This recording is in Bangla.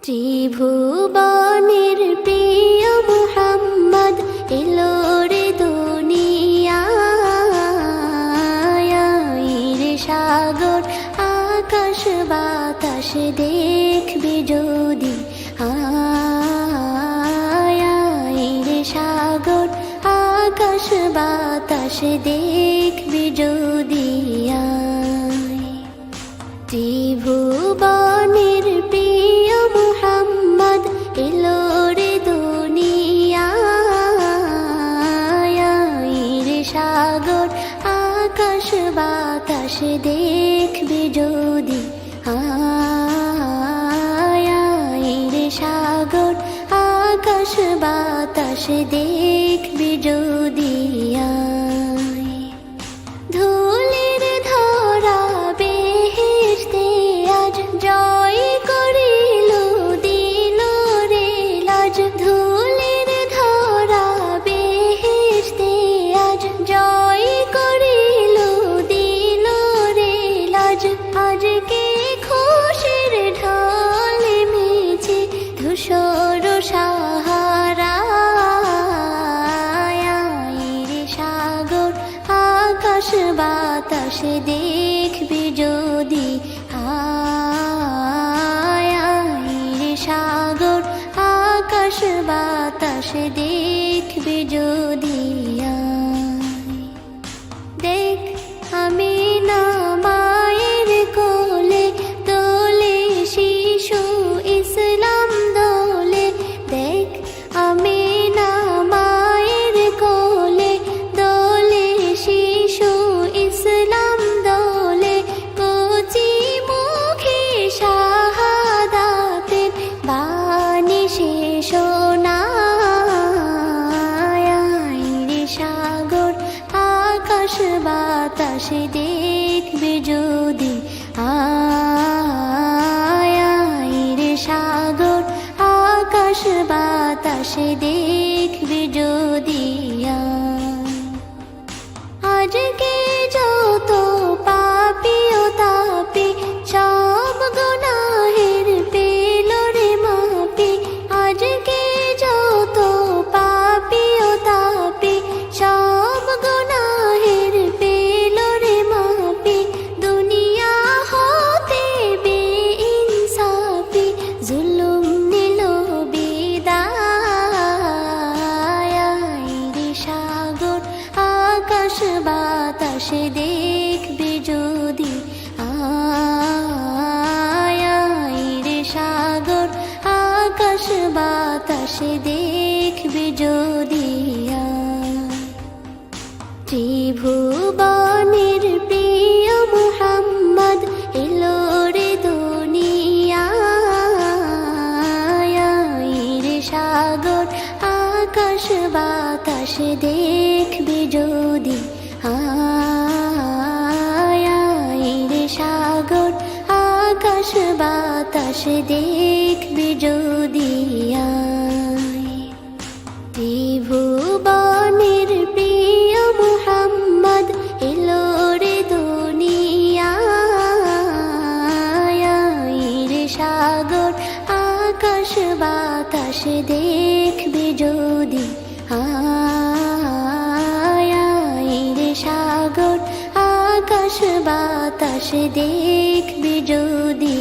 ত্রিভুবনের প্রিয় মুহাম্মদ এলো রে দুনিয়ায়। রে সাগর আকাশ বাতাস দেখবি যদি, রে সাগর আকাশ বাতাস দেখবি যদি। ত্রিভুবনের প্রিয় মুহাম্মদ এলো রে দুনিয়ায়। রে সাগর আকাশ বাতাস দেখবি যদি, রে সাগর আকাশ বাতাস দেখবি যদি। ধুলির ধরা বেহেশতে আজ জয় করিল দিল রে লাজ। ধুলির ধরা বেহেশতে আজ জয় করিল দিল রে লাজ। আজকে খুশির ঢল মেছে ধূসর সাহারা। রে সাগর আকাশ বাতাস দেখবি যদি, রে সাগর আকাশ বাতাস দেখবি যদি। দেখ আমি না মায়ের কোলে দোলে শিশু ইসলাম দোলে। দেখ আমি না মায়ের কোলে দোলে শিশু ইসলাম দোলে। কচি মুখে শাহাদাতের বাণী সে শোনায়। রে সাগর আকাশ বাতাস দেখবি যদি, রে সাগর আকাশ বাতাস দেখবি যদি। আজকে যত পাপী ও তাপী সব গুনাহের পেল রে মাপি। আজকে যত পাপী ও তাপী সব গুনাহের পেল রে মাপি। দুনিয়া হতে বেইনসাফি জুলুম নিল বিদায়। রে সাগর আকাশ বাতাস দেখবি যদি, রে সাগর আকাশ বাতাস দেখবি যদি। ত্রিভুবনের প্রিয় মুহাম্মদ এলো রে দুনিয়ায়। রে সাগর আকাশ বাতাস দেখবি যদি, রে সাগর আকাশ বাতাস দেখবি যদি। ত্রিভুবনের প্রিয় মুহাম্মদ এলো রে দুনিয়ায়। রে সাগর আকাশ বাতাস দেখবি যদি, রে সাগর আকাশ বাতাস দেখবি যদি। ত্রিভুবনের প্রিয় মুহাম্মদ এলো রে দুনিয়ায়। রে সাগর আকাশ বাতাস দেখবি যদি, রে সাগর আকাশ বাতাস দেখবি যদি।